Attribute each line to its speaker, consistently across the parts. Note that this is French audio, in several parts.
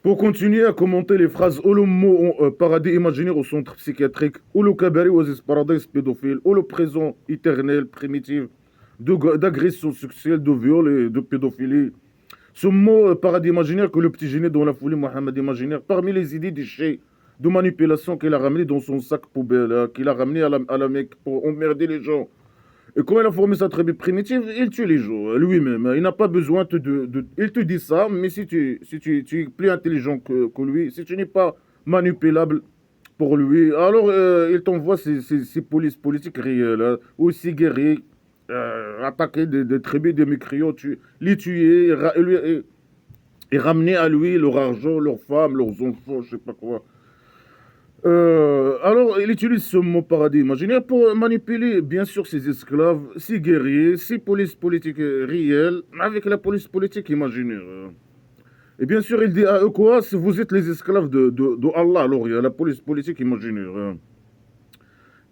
Speaker 1: Pour continuer à commenter les phrases ou le mot paradis imaginaire au centre psychiatrique, ou le cabaret aux paradis pédophiles, ou le présent éternel, primitif, d'agression sexuelle, de viol et de pédophilie. Ce mot paradis imaginaire que le petit génie dans la folie Mohamed imaginaire, parmi les idées déchets de manipulation qu'il a ramené dans son sac poubelle, qu'il a ramené à la Mecque pour emmerder les gens. Et quand il a formé sa tribu primitive, il tue les gens lui-même. Il n'a pas besoin Il te dit ça, mais si tu es plus intelligent que lui, si tu n'es pas manipulable pour lui, alors il t'envoie ses polices politiques réelles, aussi guerriers, attaquer des tribus, des mécriaux, les tuer, et ramener à lui leur argent, leurs femmes, leurs enfants, je sais pas quoi. Alors, il utilise ce mot paradis imaginaire pour manipuler, bien sûr, ses esclaves, ses guerriers, ses polices politiques réelles, avec la police politique imaginaire. Et bien sûr, il dit à eux quoi? Si vous êtes les esclaves de Allah, alors il y a la police politique imaginaire.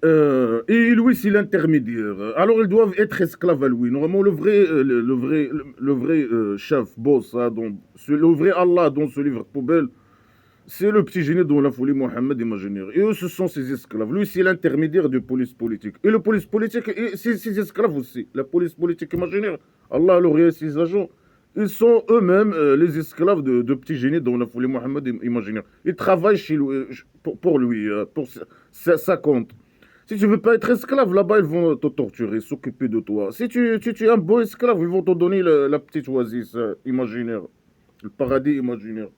Speaker 1: Et lui, c'est l'intermédiaire. Alors, ils doivent être esclaves à lui. Normalement, le vrai chef, boss, hein, le vrai Allah dans ce livre poubelle, c'est le petit génie dont la folie Mohammed imaginaire. Et eux, ce sont ses esclaves. Lui, c'est l'intermédiaire de police politique. Et le police politique, c'est ses esclaves aussi. La police politique imaginaire, Allah et ses agents, ils sont eux-mêmes les esclaves de petit génie dont la folie Mohammed imaginaire. Ils travaillent chez lui, pour lui, pour sa compte. Si tu veux pas être esclave, là-bas, ils vont te torturer, s'occuper de toi. Si tu es un bon esclave, ils vont te donner la petite oasis imaginaire, le paradis imaginaire.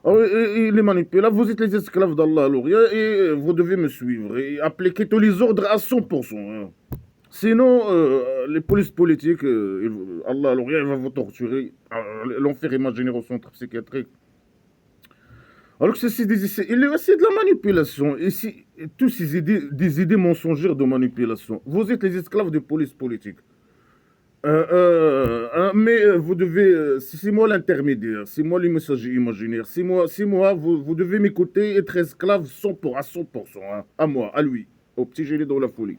Speaker 1: Alors, il les manipule. Là, vous êtes les esclaves d'Allah, alors, et vous devez me suivre et appliquer tous les ordres à 100%. Hein. Sinon, les polices politiques, Allah, alors, il va vous torturer, l'enfer imaginaire au centre psychiatrique. Alors que il y a aussi de la manipulation. Et tous ces idées, des idées mensongères de manipulation. Vous êtes les esclaves de police politique. Mais vous devez, c'est moi l'intermédiaire, c'est moi le messager imaginaire, c'est moi, vous devez m'écouter, être esclave 100 à 100%, hein, à moi, à lui, au petit génie dans la folie.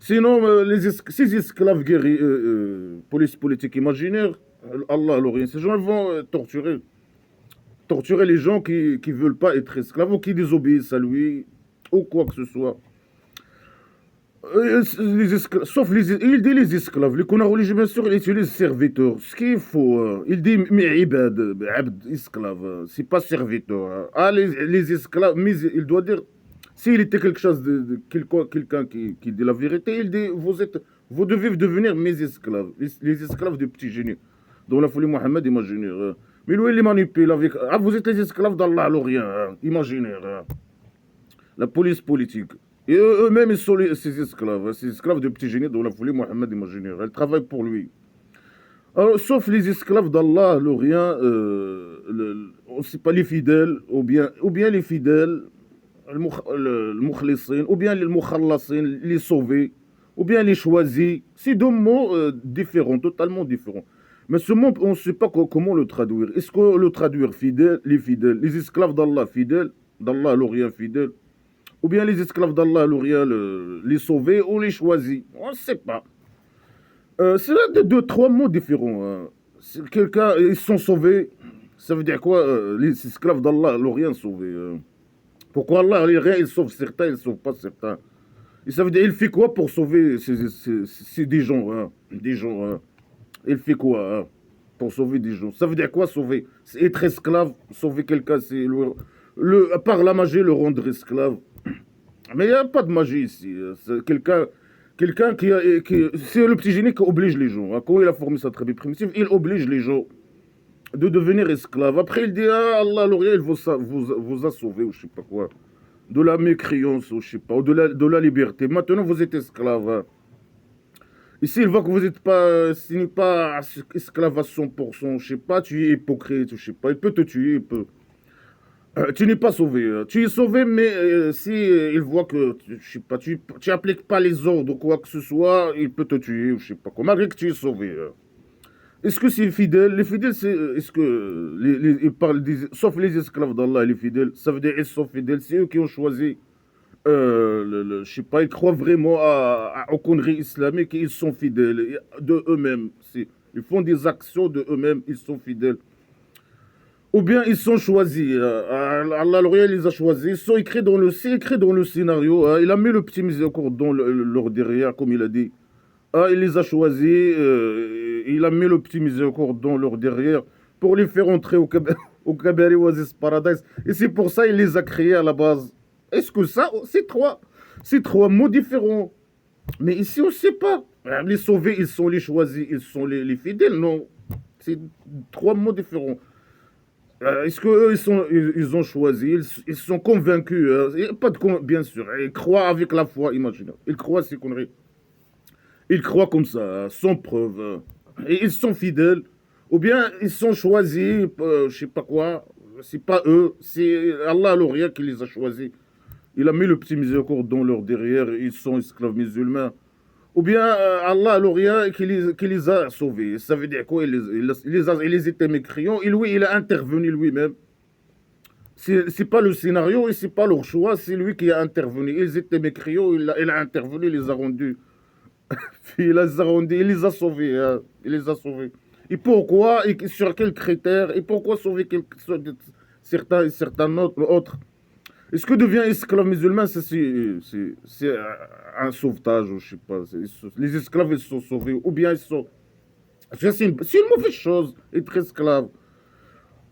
Speaker 1: Sinon, ces esclaves guerriers, police politique imaginaire, Allah, l'Orient, ces gens ils vont torturer les gens qui veulent pas être esclaves ou qui désobéissent à lui, ou quoi que ce soit. Sauf il dit les esclaves. Les connards religieux, bien sûr, il utilise serviteur. Ce qu'il faut, il dit mais ibad, abd, esclave. C'est pas serviteur. Hein. Ah, les esclaves, mais il doit dire, s'il était quelque chose quelqu'un qui dit la vérité, il dit vous devez devenir mes esclaves. Les esclaves du petit génie. Dont la folie Mohammed imaginaire. Mais lui, il les manipule avec. Ah, vous êtes les esclaves d'Allah, l'Orient, hein, imaginaire. Hein. La police politique. Et eux-mêmes, ils sont ces esclaves de petit génie dont la folie Mohammed imaginaire. Ils travaillent pour lui. Alors, sauf les esclaves d'Allah, l'Orient, on ne sait pas les fidèles, ou bien les fidèles, le mukhlisin, ou bien les mukhallasin, les sauvés, ou bien les choisis. C'est deux mots différents, totalement différents. Mais ce mot, on ne sait pas comment le traduire. Est-ce que le traduire fidèles, les esclaves d'Allah fidèles, d'Allah l'Orient fidèle, ou bien les esclaves d'Allah, l'Uriel, les sauvés ou les choisis. On ne sait pas. C'est là deux, trois mots différents. Hein. Quelqu'un, ils sont sauvés. Ça veut dire quoi les esclaves d'Allah, l'Orient sauvés. Pourquoi Allah, les rien, il sauve certains, il ne sauve pas certains. Et ça veut dire, il fait quoi pour sauver des gens, hein, des gens. Hein. Il fait quoi hein, pour sauver des gens? Ça veut dire quoi sauver? C'est être esclave, sauver quelqu'un, c'est par la magie, le rendre esclave. Mais il n'y a pas de magie ici. C'est quelqu'un c'est le petit génie qui oblige les gens. Hein. Quand il a formé sa tribu primitive, il oblige les gens de devenir esclaves. Après, il dit ah, Allah, l'Orient, il vous a sauvé, ou je sais pas quoi. De la mécréance, ou je sais pas, ou de la liberté. Maintenant, vous êtes esclaves. Hein. Ici, il voit que vous n'êtes pas, ce n'est pas esclave à 100%, je sais pas, tu es hypocrite, je sais pas, il peut te tuer, il peut. Tu n'es pas sauvé. Tu es sauvé, mais si il voit que je sais pas, tu appliques pas les ordres ou quoi que ce soit, il peut te tuer ou je sais pas quoi. Malgré que tu es sauvé. Est-ce que c'est fidèle? Les fidèles, c'est est-ce que ils parlent sauf les esclaves d'Allah, les fidèles, ça veut dire ils sont fidèles. C'est eux qui ont choisi. Je sais pas, ils croient vraiment aux conneries islamiques et ils sont fidèles de eux-mêmes. Ils font des actions de eux-mêmes, ils sont fidèles. Ou bien ils sont choisis. Allah L'Oréal les a choisis. Ils sont écrits dans c'est écrit dans le scénario. Il a mis le petit miséricorde dans leur derrière, comme il a dit. Il les a choisis. Il a mis le petit miséricorde dans leur derrière pour les faire entrer au Cabaret Oasis Paradise. Et c'est pour ça qu'il les a créés à la base. Est-ce que ça, c'est trois mots différents? Mais ici, on ne sait pas. Les sauvés, ils sont les choisis, ils sont les fidèles. Non, c'est trois mots différents. Est-ce qu'eux, ils ont choisi, ils sont convaincus, pas bien sûr, ils croient avec la foi, imaginez. Ils croient ces conneries. Ils croient comme ça, sans preuve. Et ils sont fidèles. Ou bien ils sont choisis, je sais pas quoi. C'est pas eux, c'est Allah L'Oréal qui les a choisis. Il a mis le petit miséricorde dans leur derrière, ils sont esclaves musulmans. Ou bien Allah L'Oréal qui les a sauvés. Ça veut dire quoi? Il les était mécréants et lui, il a intervenu lui-même. C'est pas le scénario et c'est pas leur choix, c'est lui qui a intervenu. Ils étaient mécréants, il a intervenu, il les a rendus. Il les a sauvés. Hein. Il les a sauvés. Et pourquoi? Et sur quels critères? Et pourquoi sauver certains autres? Est-ce que devient esclave musulman, c'est un sauvetage, ou je sais pas. Les esclaves, ils sont sauvés, ou bien ils sont... C'est une mauvaise chose, être esclave.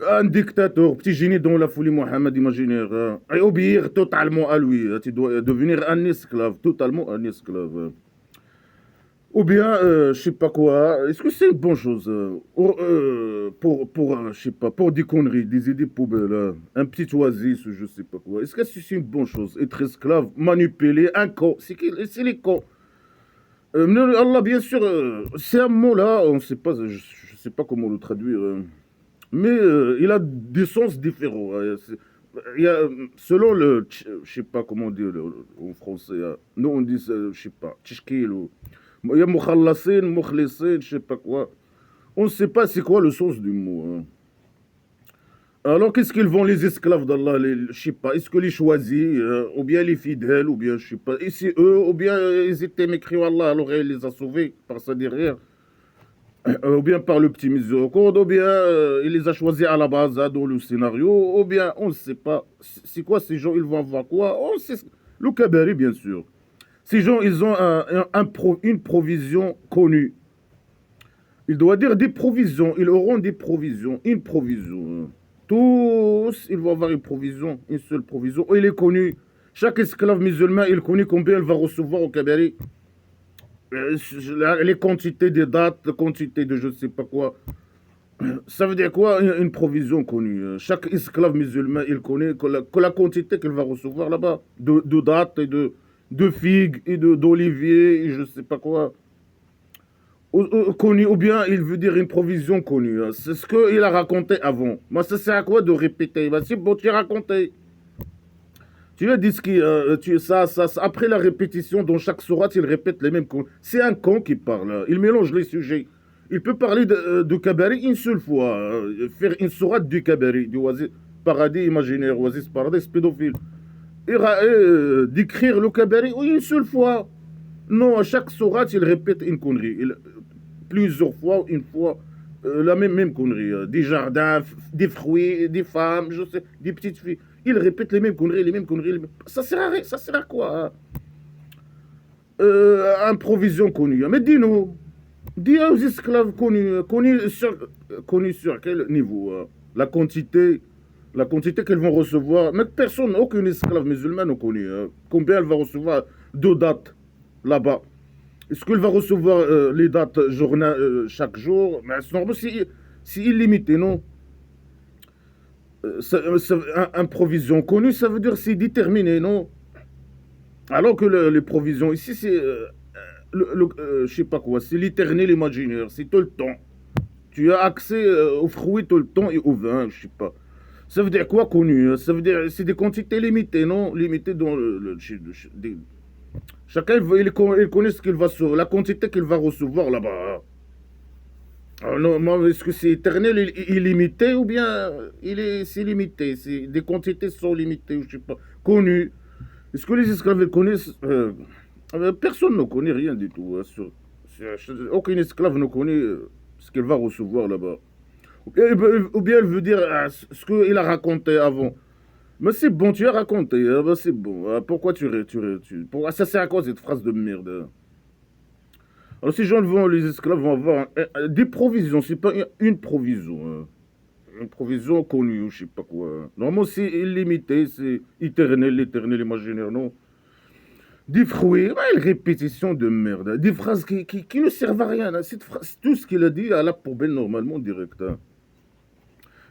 Speaker 1: Un dictateur, petit génie dans la folie Mohammed imaginaire, et obéir totalement à lui. Tu dois devenir un esclave, totalement un esclave. Ou bien, je sais pas quoi. Est-ce que c'est une bonne chose je sais pas, pour des conneries, des idées poubelles, un petit oasis ou je sais pas quoi. Est-ce que c'est une bonne chose? Être esclave, manipuler, un con. C'est les cons. Allah, bien sûr, c'est un mot là, on sait pas, je sais pas comment le traduire. Mais il a des sens différents. Il y a, selon je sais pas comment dire en français. Nous on dit, je sais pas, tchkil ou. Il y a mukhallassin, mukhlissin, je sais pas quoi. On ne sait pas c'est quoi le sens du mot. Hein. Alors qu'est-ce qu'ils vont les esclaves d'Allah, je sais pas, est-ce que les choisis, ou bien les fidèles, ou bien je sais pas, et c'est eux, ou bien ils étaient mécrits Allah, alors il les a sauvés par sa derrière, ou bien par le petit miséricorde, ou bien il les a choisis à la base hein, dans le scénario, ou bien on ne sait pas. C'est quoi ces gens, ils vont avoir quoi? On sait, le Kabari bien sûr. Ces gens, ils ont une provision connue. Il doit dire des provisions. Ils auront des provisions. Une provision. Tous, ils vont avoir une provision. Une seule provision. Il est connu. Chaque esclave musulman, il connaît combien il va recevoir au Kabari. Les quantités de dates, les quantités de je ne sais pas quoi. Ça veut dire quoi? Une provision connue. Chaque esclave musulman, il connaît que la quantité qu'il va recevoir là-bas. De dates et de figues et d'oliviers et je ne sais pas quoi. Connu, ou bien il veut dire une provision connue. Hein. C'est ce qu'il a raconté avant. Moi, ça sert à quoi de répéter? C'est bon, tu as raconté. Tu as dit ce qui, ça. Après la répétition, dans chaque sourate, il répète les mêmes. C'est un con qui parle. Il mélange les sujets. Il peut parler de Kabari une seule fois. Faire une sourate du Kabari, du oasis, paradis imaginaire, oasis paradis pédophile. Et d'écrire le Kabari une seule fois. Non, à chaque sourate, il répète une connerie. Plusieurs fois, une fois, la même connerie. Des jardins, des fruits, des femmes, je sais, des petites filles. Il répète les mêmes conneries, les mêmes conneries. Ça sert à rien, ça sert à quoi? Improvision connue. Mais dis-nous, dis aux esclaves connus sur quel niveau? La quantité qu'elles vont recevoir. Mais personne, aucun esclave musulman ne connaît. Combien elle va recevoir de dates là-bas? Est-ce qu'il va recevoir les dates chaque jour? Mais c'est normal, c'est illimité, non? Un provision connue, ça veut dire c'est déterminé, non? Alors que les provisions ici, c'est je sais pas quoi, c'est l'éternel imaginaire, c'est tout le temps. Tu as accès aux fruits tout le temps et au vin, je sais pas. Ça veut dire quoi connu? Ça veut dire c'est des quantités limitées, non? Limitées dans chacun il connaît ce qu'il va la quantité qu'il va recevoir là-bas. Non, est-ce que c'est éternel, illimité ou bien c'est limité? Des quantités sont limitées, je sais pas, connues. Est-ce que les esclaves ils connaissent personne ne connaît rien du tout. Aucun esclave ne connaît ce qu'il va recevoir là-bas. Ou bien elle veut dire ce qu'il a raconté avant. Mais c'est bon, tu as raconté, bah, c'est bon. Pourquoi ça sert à quoi cette phrase de merde? Alors ces gens vont, les esclaves vont avoir des provisions, c'est pas une provision. Une provision connue, ou je sais pas quoi. Normalement c'est illimité, c'est éternel, éternel, imaginaire, non? Des fruits, ouais, une répétition de merde. Des phrases qui ne servent à rien. Hein. Tout ce qu'il a dit à la poubelle normalement direct. Hein.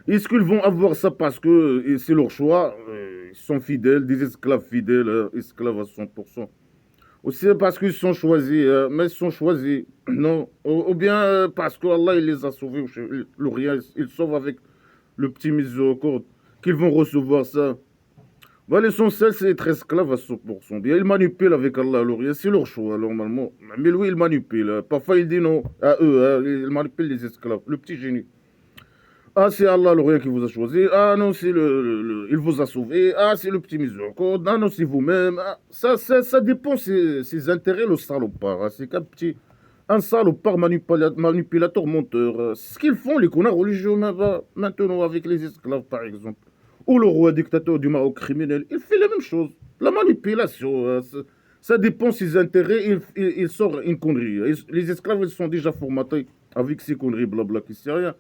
Speaker 1: Est-ce qu'ils vont avoir ça parce que c'est leur choix? Ils sont fidèles, des esclaves fidèles, esclaves à 100%. Ou c'est parce qu'ils sont choisis, mais ils sont choisis. Non. Ou bien parce que Allah il les a sauvés. Le rien, ils sauvent avec le petit miséricorde qu'ils vont recevoir ça. Bah, l'essentiel, c'est être esclave à 100%. Bien, ils manipulent avec Allah, le rien, c'est leur choix, normalement. Mais lui, il manipule. Parfois, il dit non à eux. Hein, il manipule les esclaves. Le petit génie. Ah, c'est Allah, le rien qui vous a choisi. Ah, non, c'est il vous a sauvé. Ah, c'est le petit miséricorde. Ah, non, c'est vous-même. Ah, ça dépend ses intérêts, le salopard. Hein. C'est qu'un petit... Un salopard manipulateur, menteur. C'est ce qu'ils font, les connards religieux, maintenant, avec les esclaves, par exemple. Ou le roi dictateur du Maroc criminel. Il fait la même chose. La manipulation. Ça dépend de ses intérêts. Il sort une connerie. Les esclaves, ils sont déjà formatés avec ces conneries, blabla, qui sait rien.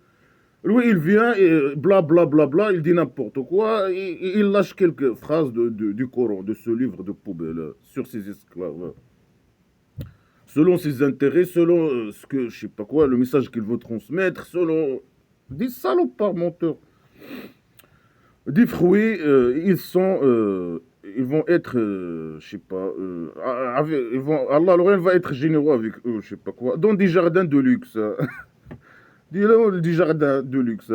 Speaker 1: Lui, il vient et blablabla, bla, bla, bla, il dit n'importe quoi, et il lâche quelques phrases du Coran, de ce livre de poubelle, sur ses esclaves. Selon ses intérêts, selon ce que, je sais pas quoi, le message qu'il veut transmettre, selon des salopards menteurs. Des fruits, ils vont être, je sais pas, Allah, le va être généreux avec eux, je sais pas quoi, dans des jardins de luxe. Dis-le, du jardin de luxe.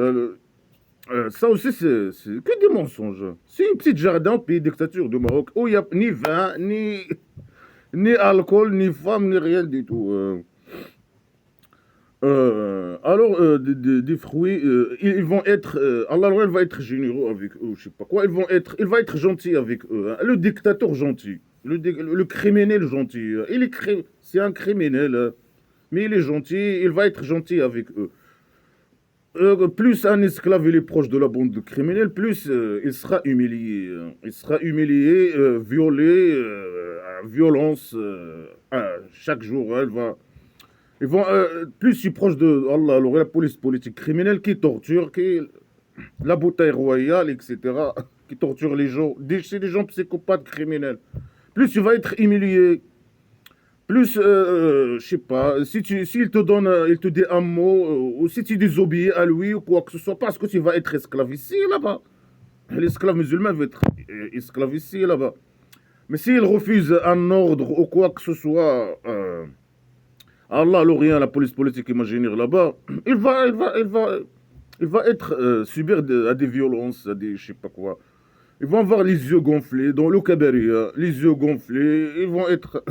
Speaker 1: Ça aussi, c'est que des mensonges. C'est une petite jardin au pays dictature du Maroc où il n'y a ni vin, ni alcool, ni femme, ni rien du tout. Alors, des fruits, ils vont être. Allah va être généreux avec eux, je sais pas quoi. Il va être gentil avec eux. Hein. Le dictateur gentil. Le criminel gentil. C'est un criminel. Mais il est gentil, il va être gentil avec eux. Plus un esclave il est proche de la bande criminelle, plus il sera humilié. Il sera humilié, violé, violence. Chaque jour, plus il est proche de Allah, alors, la police politique criminelle qui torture, la bouteille royale, etc., qui torture les gens. C'est des gens psychopathes criminels. Plus il va être humilié, plus, je sais pas, s'il te donne, il te dit un mot, ou si tu désobéis à lui ou quoi que ce soit, parce que tu vas être esclave ici et là-bas. L'esclave musulman va être esclave ici et là-bas. Mais s'il refuse un ordre ou quoi que ce soit, Allah, l'Orient, la police politique imaginaire là-bas, il va être subir à des violences, à des je sais pas quoi. Ils vont avoir les yeux gonflés, dans le cabaret, les yeux gonflés, ils vont être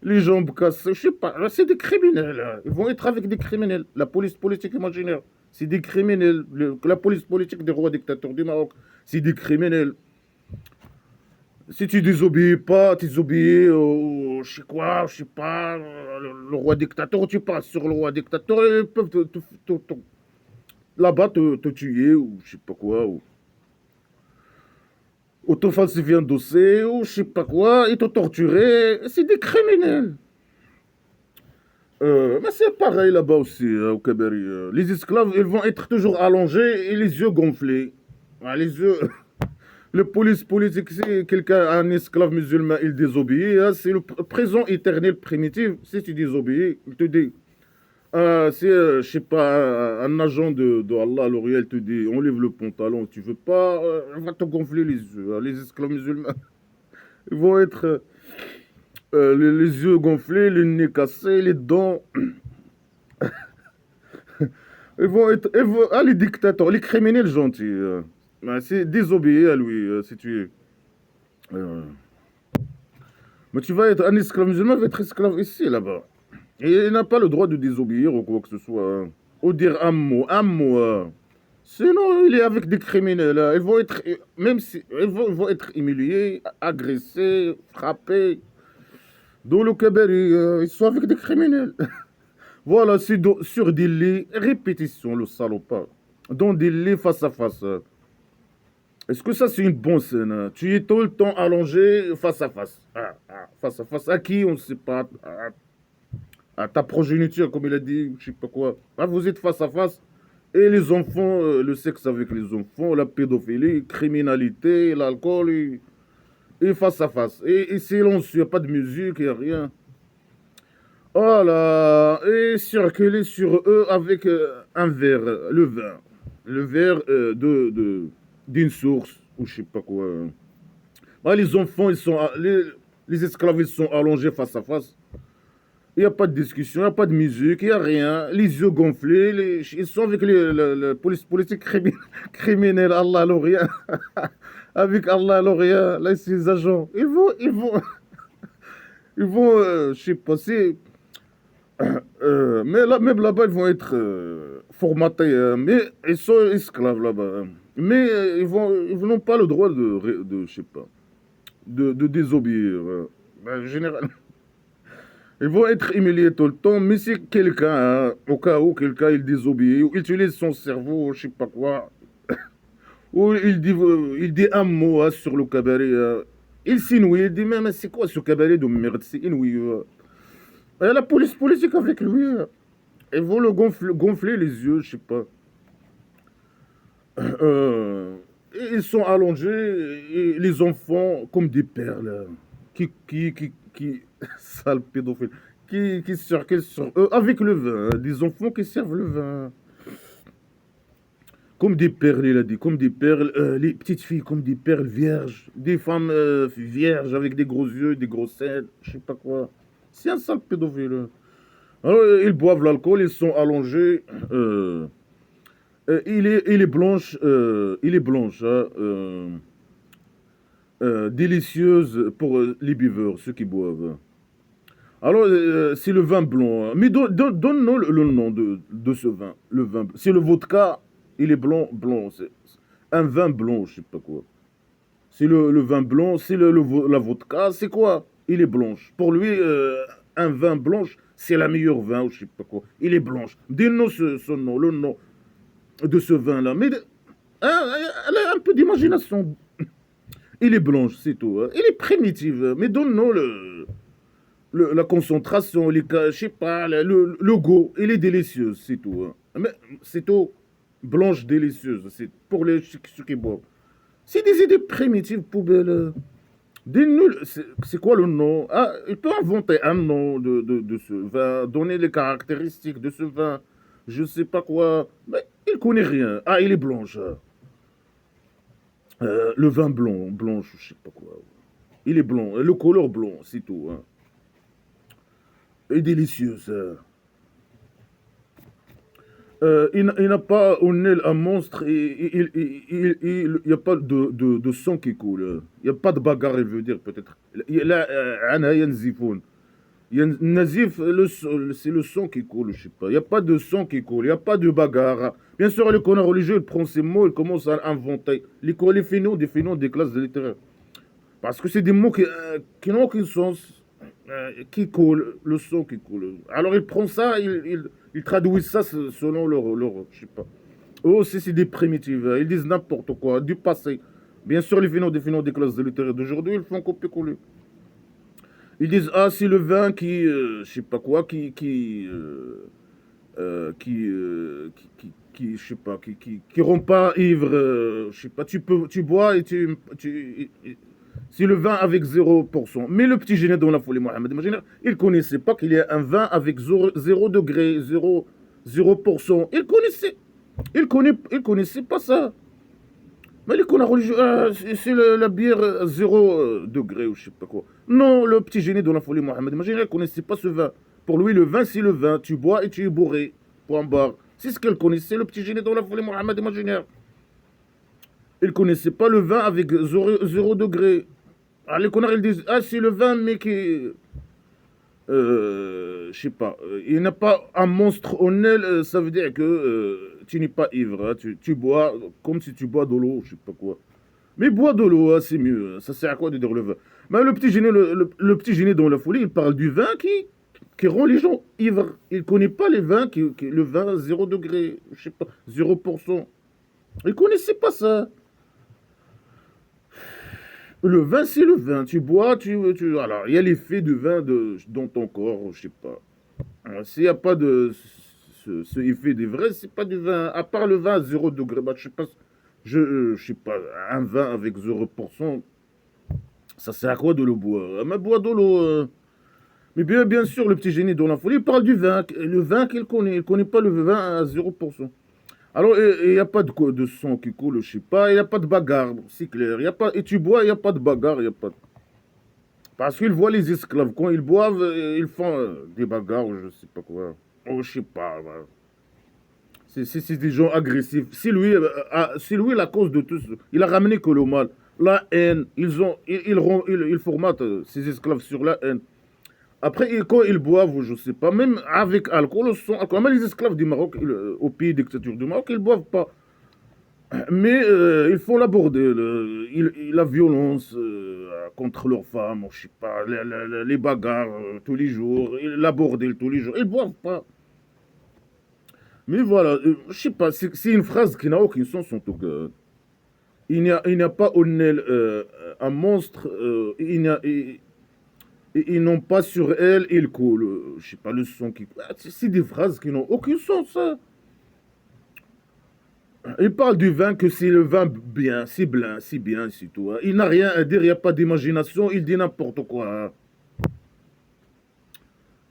Speaker 1: les jambes cassées, je sais pas, c'est des criminels. Hein. Ils vont être avec des criminels. La police politique imaginaire, c'est des criminels. La police politique des rois dictateurs du Maroc, c'est des criminels. Si tu désobéis pas, tu désobéis au, je sais quoi, je sais pas, le roi dictateur, tu passes sur le roi dictateur, ils peuvent là-bas te tuer, ou je sais pas quoi, ou te falsifier un dossier, ou je sais pas quoi, et te torturer. C'est des criminels. Mais c'est pareil là-bas aussi, au Kaberi. Les esclaves, ils vont être toujours allongés et les yeux gonflés. Les yeux. Le police politique, si quelqu'un, un esclave musulman, il désobéit, hein, c'est le présent éternel primitif. Si tu désobéis, il te dit. C'est, je sais pas, un agent de Allah, l'Oriel te dit, enlève le pantalon, tu veux pas, on va te gonfler les yeux. Hein. Les esclaves musulmans, ils vont être les yeux gonflés, les nez cassés, les dents. Les dictateurs, les criminels gentils. C'est désobéir à lui, si tu es. Mais tu vas être un esclave musulman, va être esclave ici, là-bas. Et il n'a pas le droit de désobéir ou quoi que ce soit. Hein. Ou dire un mot, un mot. Sinon, il est avec des criminels. Ils vont être, même si, ils vont être humiliés, agressés, frappés. Dans le Kabari, ils sont avec des criminels. Voilà, c'est sur des lits, répétition, le salopard. dans des lits face à face. Est-ce que ça, c'est une bonne scène, hein? Tu es tout le temps allongé face à face. Face à face à qui? On ne sait pas. À ta progéniture, comme il a dit, je sais pas quoi. Ah, vous êtes face à face. Et les enfants, le sexe avec les enfants, la pédophilie, criminalité, l'alcool, et face à face. Et silencieux, il n'y a pas de musique, il n'y a rien. Oh là, et circuler sur eux avec un verre, le vin. Le verre d'une source, ou je sais pas quoi. Ah, les enfants, les esclaves, ils sont allongés face à face. Il n'y a pas de discussion, il n'y a pas de musique, il n'y a rien. Les yeux gonflés, ils sont avec la politique criminelle, Allah l'Orient. Avec Allah l'Orient, là, ces agents. Je sais pas, mais là, même là-bas, ils vont être formatés. Mais ils sont esclaves là-bas. Mais ils n'ont pas le droit je sais pas, de désobéir. Généralement. Ils vont être humiliés tout le temps, mais si quelqu'un, hein, au cas où quelqu'un il désobéit, ou utilise son cerveau, je sais pas quoi, ou il dit un mot hein, sur le cabaret, il s'inouïe, il dit mais c'est quoi ce cabaret de merde, c'est inouï. Et la police politique avec lui, ils vont le gonfler les yeux, je sais pas. Et ils sont allongés, et les enfants comme des perles, qui sale pédophile, qui circulent sur eux avec le vin, hein, des enfants qui servent le vin. Comme des perles, il a dit, comme des perles, les petites filles comme des perles vierges, des femmes vierges avec des gros yeux, des grosses seins, je sais pas quoi. C'est un sale pédophile. Alors, ils boivent l'alcool, ils sont allongés. Il est blanche, hein, délicieuse pour les buveurs, ceux qui boivent. Alors, c'est le vin blanc, hein. Mais donne-nous le nom de ce vin. Le vin, c'est le vodka, il est blanc, blanc. C'est un vin blanc, je sais pas quoi. C'est le vin blanc, c'est la vodka, c'est quoi? Il est blanche. Pour lui, un vin blanche, c'est la meilleure vin, ou je sais pas quoi. Il est blanche. Dis-nous son nom, le nom de ce vin-là. Mais hein, elle a un peu d'imagination. Il est blanche, c'est tout, hein. Il est primitif, mais donne-nous la concentration, je sais pas, le goût. Il est délicieux, c'est tout, hein. Mais c'est tout. Blanche délicieuse, c'est pour ceux qui boivent. C'est des idées primitives, poubelle. Dis-nous, c'est quoi le nom? Ah, il peut inventer un nom de ce vin, donner les caractéristiques de ce vin, je sais pas quoi. Mais il connaît rien. Ah, il est blanche. Le vin blanc, blanche, je sais pas quoi. Il est blanc, le couleur blanc, c'est tout, hein. Et délicieux, ça. Il n'a pas au nez un monstre, il n'y a pas de sang qui coule. Il n'y a pas de bagarre, il veut dire, peut-être. Il a un zifoun. Il y a un nazif, c'est le sang qui coule, je sais pas. Il n'y a pas de sang qui coule, il n'y a pas de bagarre. Bien sûr, le connards religieux, il prend ces mots, il commence à inventer. Les finaux, des classes de littéraire. Parce que c'est des mots qui n'ont aucun sens, qui coulent, le sang qui coule. Alors il prend ça, il traduit ça selon je sais pas. Eux aussi, c'est des primitives, ils disent n'importe quoi, du passé. Bien sûr, les finaux des classes de littéraire d'aujourd'hui, ils font copier-coller. Ils disent, ah, c'est le vin qui, je sais pas quoi, je sais pas, qui rend pas ivre, je sais pas, tu bois et c'est le vin avec 0%. Mais le petit génie dans la folie Mohamed, imagine, il connaissait pas qu'il y a un vin avec 0 degré, 0%. Il connaissait pas ça. Mais les connards religieux, c'est la bière 0 degré ou je sais pas quoi. Non, le petit génie de la folie Mohamed, imagine, elle ne connaissait pas ce vin. Pour lui, le vin, c'est le vin. Tu bois et tu es bourré. Point barre. C'est ce qu'elle connaissait, le petit génie de la folie Mohamed, imagine. Il ne connaissait pas le vin avec 0 degré. Ah, les connards, ils disent, ah, c'est le vin, mais qui... je sais pas, il n'a pas un monstre au nez, ça veut dire que tu n'es pas ivre, hein, tu bois comme si tu bois de l'eau, je sais pas quoi. Mais bois de l'eau, hein, c'est mieux, ça sert à quoi de dire le vin? Mais le petit génie, le petit génie dans la folie, il parle du vin qui rend les gens ivres. Il ne connaît pas les vins, le vin 0 degré, je sais pas, 0%. Ils ne connaissaient pas ça. Le vin, c'est le vin. Tu bois, alors, il y a l'effet du vin dans ton corps, je sais pas. S'il n'y a pas de ce effet des vrais, c'est pas du vin. À part le vin à 0 degré, bah, je sais pas, un vin avec 0%, ça sert à quoi de le boire? Mais bois de l'eau. Mais bien sûr, le petit génie dans la folie, il parle du vin, le vin qu'il connaît. Il ne connaît pas le vin à 0%. Alors, il n'y a pas de sang qui coule, je sais pas, il n'y a pas de bagarre, c'est clair. Y a pas, et tu bois, il n'y a pas de bagarre, il n'y a pas de... Parce qu'ils voient les esclaves, quand ils boivent, ils font des bagarres, ou je sais pas quoi. Oh, je sais pas. Voilà. C'est des gens agressifs. C'est lui la cause de tout ça. Il a ramené que le mal. La haine. Ils formatent ces esclaves sur la haine. Après, quand ils boivent, je sais pas, même avec alcool, même les esclaves du Maroc, au pays dictature du Maroc, ils boivent pas. Mais il faut l'aborder, la violence contre leurs femmes, je sais pas, les bagarres tous les jours, l'aborder tous les jours. Ils boivent pas. Mais voilà, je sais pas, c'est une phrase qui n'a aucun sens en tout cas. Il n'y a pas au Nil un monstre, ils n'ont pas sur elle, il coule. Je sais pas, le son qui... C'est des phrases qui n'ont aucun sens. Ça. Il parle du vin, que c'est le vin bien, c'est bien, c'est tout. Hein. Il n'a rien à dire, il n'y a pas d'imagination, il dit n'importe quoi.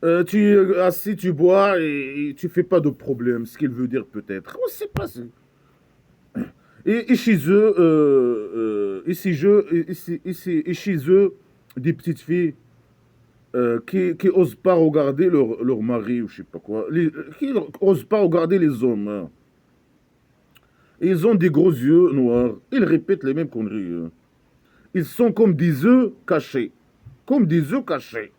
Speaker 1: Hein. Tu es assis, tu bois et tu fais pas de problème, ce qu'il veut dire peut-être. On sait pas. Et chez eux, et chez eux, des petites filles qui osent pas regarder leur mari ou je sais pas quoi, qui osent pas regarder les hommes. Hein. Ils ont des gros yeux noirs. Ils répètent les mêmes conneries. Hein. Ils sont comme des œufs cachés. Comme des œufs cachés.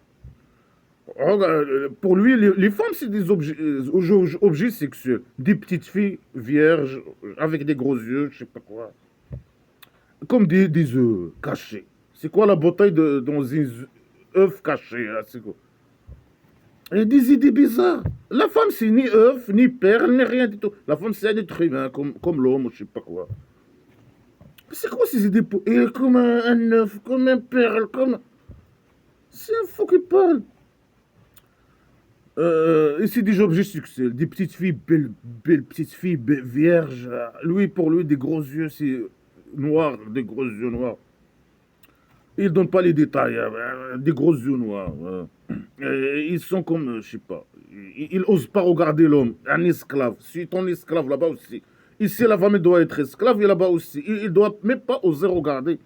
Speaker 1: Pour lui, les femmes, c'est des objets sexuels. Des petites filles vierges, avec des gros yeux, je sais pas quoi. Comme des œufs cachés. C'est quoi la bataille dans un œuf caché là, c'est quoi? Il y a des idées bizarres. La femme, c'est ni œuf, ni perle, ni rien du tout. La femme, c'est un être humain, comme l'homme, je sais pas quoi. C'est quoi ces idées et comme un œuf, comme un perle, comme... C'est un fou qui parle. Et c'est des objets sexuels, des petites filles, belles petites filles, vierges. Lui, pour lui, des gros yeux, c'est noir, des gros yeux noirs. Il donne pas les détails, des gros yeux noirs. Ils sont comme, je sais pas, ils osent pas regarder l'homme, un esclave. Si ton esclave là-bas aussi. Ici, la femme doit être esclave et là-bas aussi. Ils ne doivent même pas oser regarder.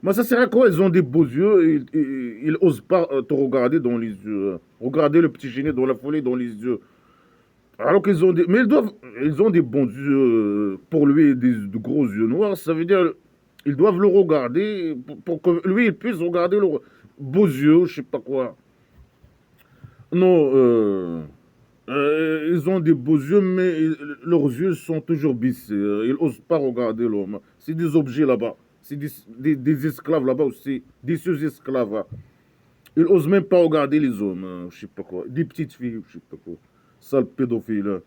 Speaker 1: Mais ça sert à quoi? Ils ont des beaux yeux, ils osent pas te regarder dans les yeux. Regarder le petit génie dans la folie dans les yeux. Alors qu'ils ont des... Mais ils ont des bons yeux, pour lui, de gros yeux noirs. Ça veut dire ils doivent le regarder pour que lui, il puisse regarder leurs beaux yeux, je sais pas quoi. Non, ils ont des beaux yeux, mais leurs yeux sont toujours bissés. Ils n'osent pas regarder l'homme. C'est des objets là-bas. C'est des esclaves là-bas aussi. Des esclaves. Hein. Ils n'osent même pas regarder les hommes. Hein, je sais pas quoi. Des petites filles, je sais pas quoi. Sale pédophile. Hein.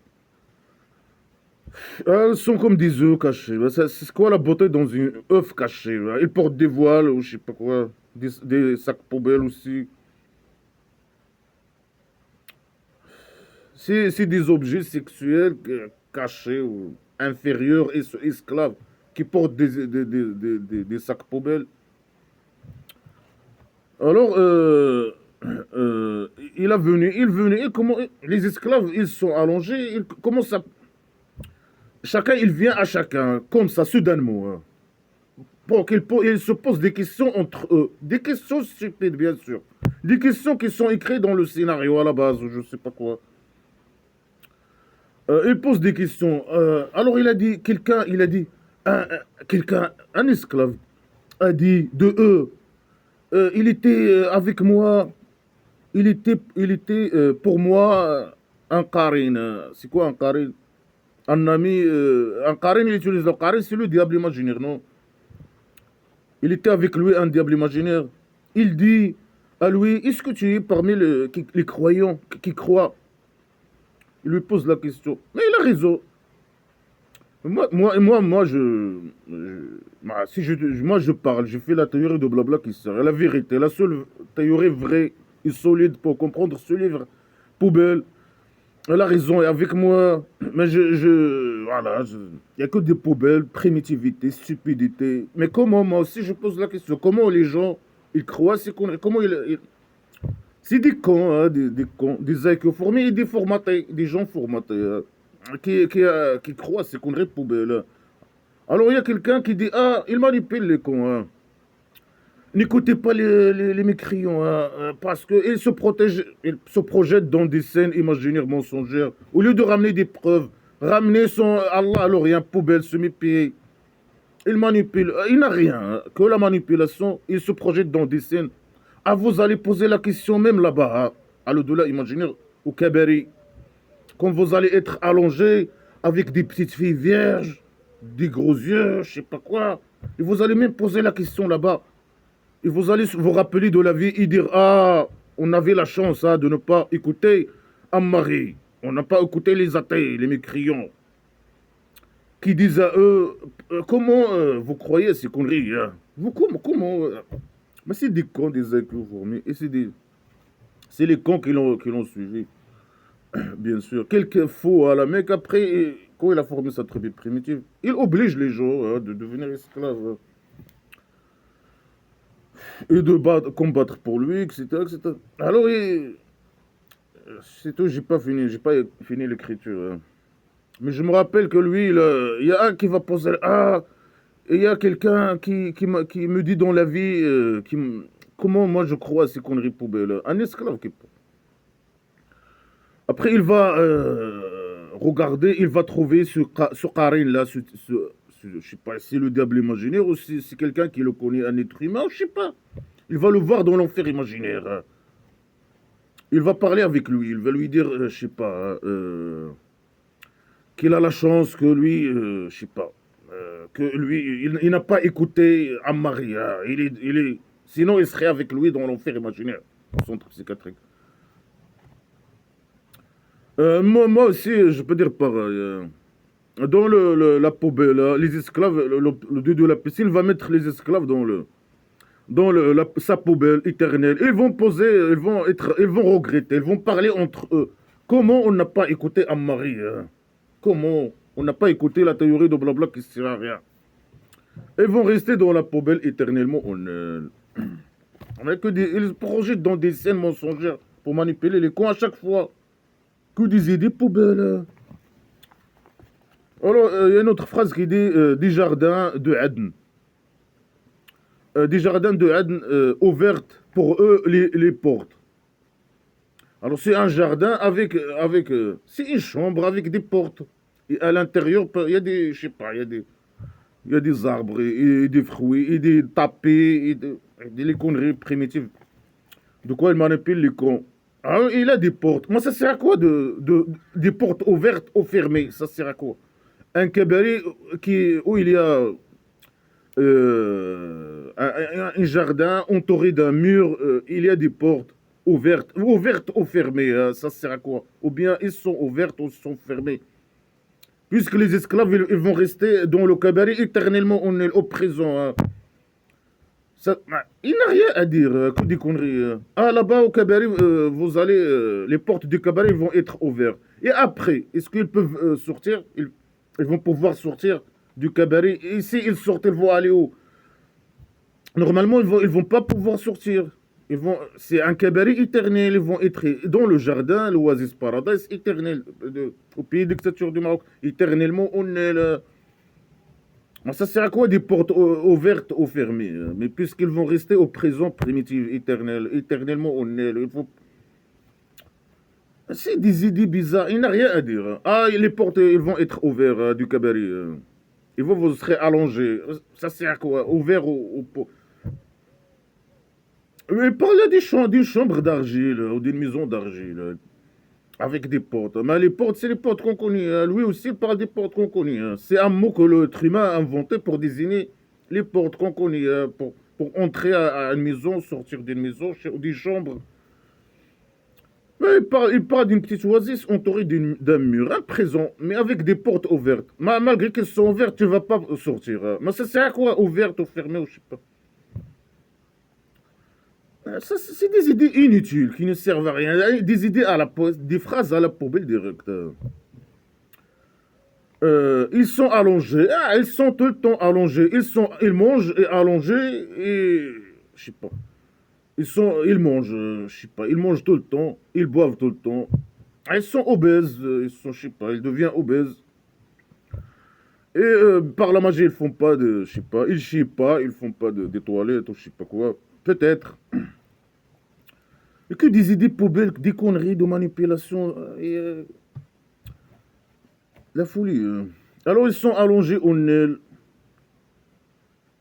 Speaker 1: Elles sont comme des œufs cachés. C'est quoi la beauté dans un œuf caché? Hein. Ils portent des voiles ou je sais pas quoi. Des sacs poubelles aussi. C'est des objets sexuels cachés ou inférieurs et esclaves qui portent des sacs poubelles. Alors, il venait, et comment, les esclaves, ils sont allongés, comment ça, chacun, il vient à chacun, comme ça, soudainement. Hein, pour qu'ils se posent des questions entre eux, des questions stupides, bien sûr, des questions qui sont écrites dans le scénario à la base, ou je sais pas quoi. Il pose des questions. Alors il a dit, un esclave a dit de eux, il était avec moi, il était pour moi un qarine. C'est quoi un qarine? Un ami, un qarine, il utilise le qarine, c'est le diable imaginaire, non? Il était avec lui un diable imaginaire. Il dit à lui, est-ce que tu es parmi les croyants qui croient? Il lui pose la question. Mais il a raison. Si moi, je parle, je fais la théorie de blabla qui sert. La vérité, la seule théorie vraie et solide pour comprendre ce livre, poubelle. Elle a raison, et avec moi, mais voilà, il n'y a que des poubelles, primitivité, stupidité. Mais comment, moi aussi, je pose la question, comment les gens, ils croient, comment c'est des cons, hein, des cons, des échos formés et des formatés, des gens formatés, qui croient ces conneries de poubelle. Alors il y a quelqu'un qui dit, ah, il manipule les cons, hein. N'écoutez pas les mécréants, hein, parce qu'ils se protègent, ils se projettent dans des scènes imaginaires mensongères. Au lieu de ramener des preuves, ramener son Allah, alors il y a une poubelle semi-payée. Il manipule, il n'a rien, hein, que la manipulation, il se projette dans des scènes. Ah, vous allez poser la question même là-bas, hein, à l'au-delà imaginaire, au Kabari. Quand vous allez être allongé avec des petites filles vierges, des gros yeux, je sais pas quoi, et vous allez même poser la question là-bas. Et vous allez vous rappeler de la vie et dire, ah, on avait la chance, hein, de ne pas écouter Ammari. On n'a pas écouté les athées, les mécréants, qui disent à eux, comment vous croyez à ces conneries, hein? Vous, comment mais c'est des cons, des éclos formés, et c'est les cons qui l'ont suivi, bien sûr. Quelques faux à la Mecque, après, quand il a formé sa tribu primitive, il oblige les gens, hein, de devenir esclaves, hein, et de combattre pour lui, etc., etc. Alors, c'est tout, j'ai pas fini l'écriture, hein. Mais je me rappelle que lui, il y a un qui va poser, ah, et il y a quelqu'un qui me dit dans la vie, comment moi je crois à ces conneries poubelles. Un esclave qui... Après, il va regarder, il va trouver ce Karim là, je sais pas si c'est le diable imaginaire ou si c'est quelqu'un qui le connaît, un être humain, je sais pas. Il va le voir dans l'enfer imaginaire, hein. Il va parler avec lui, il va lui dire, je sais pas, qu'il a la chance que lui, je sais pas, que lui, il n'a pas écouté Ammari, hein. Sinon, il serait avec lui dans l'enfer imaginaire, au centre psychiatrique. Moi aussi, je peux dire pareil. Dans la poubelle, les esclaves, le dieu de la piscine va mettre les esclaves sa poubelle éternelle. Ils vont poser, ils vont regretter, ils vont parler entre eux. Comment on n'a pas écouté Ammari, hein? Comment on n'a pas écouté la théorie de blabla qui ne sert à rien? Ils vont rester dans la poubelle éternellement. On a que ils projettent dans des scènes mensongères pour manipuler les cons à chaque fois. Que des idées poubelles, hein. Alors, il y a une autre phrase qui dit des jardins de Aden. Des jardins de Aden ouvertes pour eux les portes. Alors c'est un jardin c'est une chambre avec des portes. Et à l'intérieur, il y a des, je sais pas, il y a des arbres et des fruits et des tapis et des les conneries primitives. De quoi il manipule les cons. Ah, il a des portes. Moi, ça sert à quoi des portes ouvertes ou fermées? Ça sert à quoi? Un cabaret où il y a un jardin entouré d'un mur, il y a des portes ouvertes ou fermées, hein, ça sert à quoi? Ou bien ils sont ouvertes ou sont fermées. Puisque les esclaves, ils vont rester dans le cabaret éternellement au présent, hein. Il n'a rien à dire, que des conneries, hein. Ah, là-bas au cabaret, les portes du cabaret vont être ouvertes. Et après, est-ce qu'ils peuvent sortir? Ils vont pouvoir sortir du cabaret. Et si ils sortent, ils vont aller où? Normalement, ils vont pas pouvoir sortir. C'est un cabaret éternel. Ils vont être dans le jardin, l'Oasis Paradise, éternel, au pays dictature du Maroc. Éternellement, on est là. Ça sert à quoi des portes ouvertes ou fermées? Mais puisqu'ils vont rester au présent primitif, éternel, éternellement, on est là. C'est des idées bizarres. Il n'a rien à dire, hein. Ah, les portes, ils vont être ouvertes, du cabaret. Et vous serez allongés. Ça sert à quoi? Ouvert au... Mais parle d'une chambre d'argile ou d'une maison d'argile avec des portes. Mais les portes, c'est les portes qu'on connaît, hein. Lui aussi, il parle des portes qu'on connaît, hein. C'est un mot que l'être humain a inventé pour désigner les portes qu'on connaît, hein, pour entrer à une maison, sortir d'une maison, ou des chambres. Mais il parle d'une petite oasis entourée d'un mur, un prison, mais avec des portes ouvertes. Malgré qu'elles sont ouvertes, tu ne vas pas sortir. Mais ça sert à quoi, ouverte ou fermée, ou je sais pas. Ça, c'est des idées inutiles qui ne servent à rien. Des idées à la poste, des phrases à la poubelle directe. Ils sont allongés. Ah, ils sont tout le temps allongés. Ils mangent et allongés et je sais pas. Ils mangent, je sais pas. Ils mangent tout le temps. Ils boivent tout le temps. Ah, ils sont obèses. Ils sont, je sais pas. Ils deviennent obèses. Et par la magie, ils font pas de, je sais pas. Ils chient pas. Ils font pas des toilettes ou je sais pas quoi. Peut-être. Et que des idées poubelles, des conneries de manipulation et la folie. Alors ils sont allongés au Nil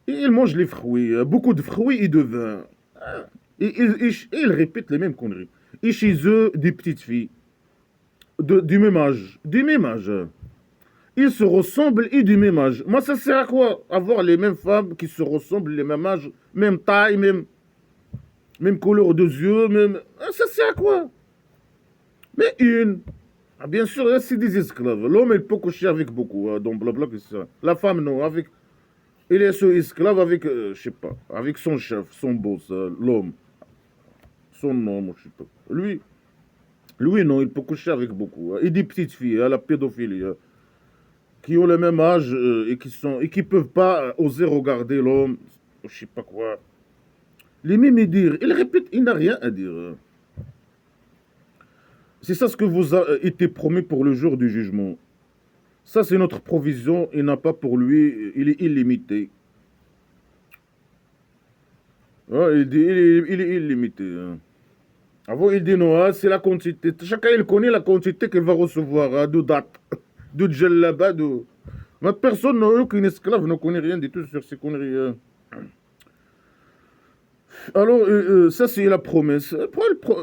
Speaker 1: et ils mangent les fruits, beaucoup de fruits et de vin. Et ils répètent les mêmes conneries. Et chez eux, des petites filles du même âge. Du même âge. Ils se ressemblent et du même âge. Moi, ça sert à quoi? Avoir les mêmes femmes qui se ressemblent, les mêmes âges, même taille, même couleur de yeux, même. Ça sert à quoi? Mais une. Ah, bien sûr, là, c'est des esclaves. L'homme, il peut coucher avec beaucoup, donc blabla, que ça. La femme, non. Il est ce esclave avec, je sais pas, avec son chef, son boss, l'homme, son homme, je sais pas. Lui, non, il peut coucher avec beaucoup. Et des petites filles, la pédophilie, qui ont le même âge et qui peuvent pas oser regarder l'homme, je sais pas quoi. Les mêmes dire, il répète, il n'a rien à dire. C'est ça ce que vous a été promis pour le jour du jugement. Ça, c'est notre provision. Il n'a pas pour lui, il est illimité. Ouais, il est illimité. Avant, il dit non, c'est la quantité. Chacun, il connaît la quantité qu'il va recevoir, de date, de djellaba, de. Mais personne, aucun esclave ne connaît rien du tout sur ces conneries. Alors, ça, c'est la promesse.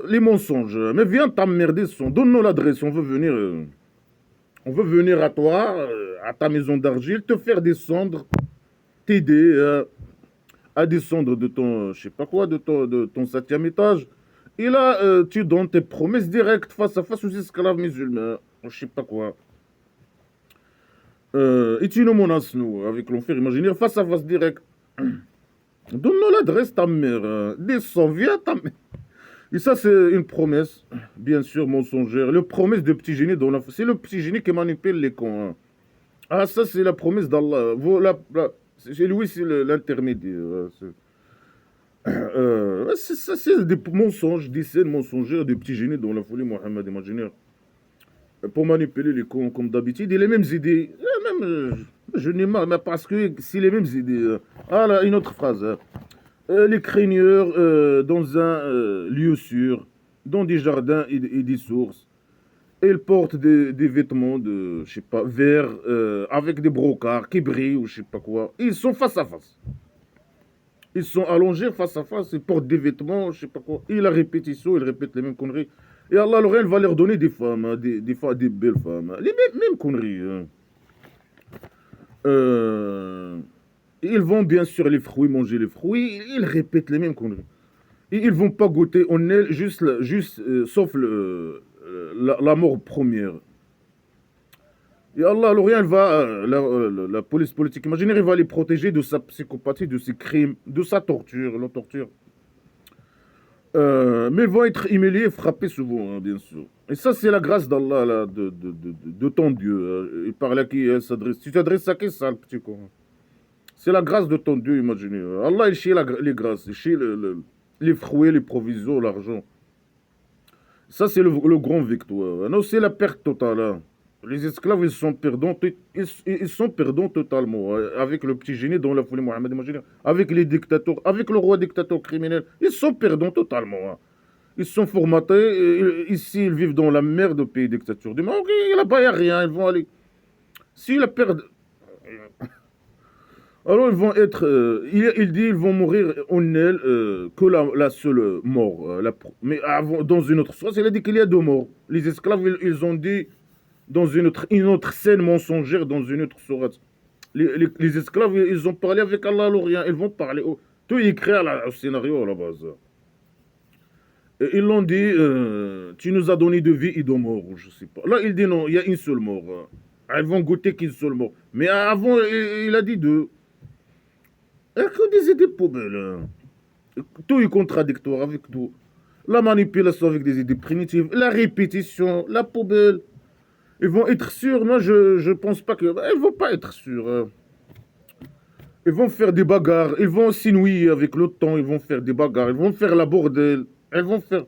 Speaker 1: Les mensonges. Mais viens t'emmerder, donne-nous l'adresse. On veut venir à toi, à ta maison d'argile, te faire descendre, t'aider à descendre de ton, je sais pas quoi, de ton 7e étage. Et là, tu donnes tes promesses directes face à face aux esclaves musulmans, je sais pas quoi. Et tu nous menaces, nous, avec l'enfer imaginaire, face à face direct. Donne-nous l'adresse, ta mère. Descends, viens, ta mère. Et ça, c'est une promesse, bien sûr, mensongère. La promesse de petit génie dans la. C'est le petit génie qui manipule les cons. Ah, ça, c'est la promesse d'Allah. C'est lui, c'est l'intermédiaire. Ça, c'est des mensonges, des scènes mensongères, des petits génies dans la folie Mohammed imaginaire. Pour manipuler les cons comme d'habitude. Et les mêmes idées. Même, je n'ai marre, mais parce que c'est les mêmes idées. Ah là, une autre phrase. Les craigneurs dans un lieu sûr, dans des jardins et des sources. Et ils portent des vêtements de, je sais pas, verts, avec des brocarts qui brillent ou je sais pas quoi. Ils sont face à face. Ils sont allongés face à face, ils portent des vêtements, je sais pas quoi. Et la répétition, ils répètent les mêmes conneries. Et Allah, il va leur donner des femmes, des belles femmes. Les mêmes conneries. Ils vont bien sûr les fruits, manger les fruits. Ils répètent les mêmes conneries. Et ils vont pas goûter, on est sauf la mort première. Et Allah, l'Orient, la police politique imaginaire, il va les protéger de sa psychopathie, de ses crimes, de sa torture, la torture. Mais ils vont être humiliés, frappés souvent, hein, bien sûr. Et ça, c'est la grâce d'Allah, là, de ton Dieu. Il parle à qui il s'adresse. Tu t'adresses à qui, ça, le petit con? C'est la grâce de ton Dieu, imaginez. Allah, il chie les grâces, il chie les fruits, les provisions, l'argent. Ça, c'est le grand victoire. Non, c'est la perte totale. Hein. Les esclaves, ils sont perdants totalement. Avec le petit génie dont la folie Mohammed, imaginez. Avec les dictateurs, avec le roi dictateur criminel, ils sont perdants totalement. Hein. Ils sont formatés. Ici, ils vivent dans la merde de pays dictature. Du Maroc, là-bas, il n'y a rien. Ils vont aller. Si la perdent. Alors, ils vont être. Il dit ils vont mourir en elle que la seule mort. Mais avant, dans une autre source, il a dit qu'il y a 2 morts. Les esclaves, ils ont dit dans une autre scène mensongère, dans une autre sourate. Les esclaves, ils ont parlé avec Allah à l'Orient. Ils vont parler. Tout est écrit au scénario à la base. Et ils l'ont dit, tu nous as donné de vie et de mort, ou je sais pas. Là, il dit non, il y a une seule mort. Elles vont goûter qu'une seule mort. Mais avant, il a dit deux. Et que des idées poubelles. Tout est contradictoire avec tout. La manipulation avec des idées primitives, la répétition, la poubelle. Ils vont être sûrs. Moi, je pense pas que. Ils vont pas être sûrs. Ils vont faire des bagarres. Ils vont s'inouiller avec le temps. Ils vont faire des bagarres. Ils vont faire la bordel. Elles vont faire.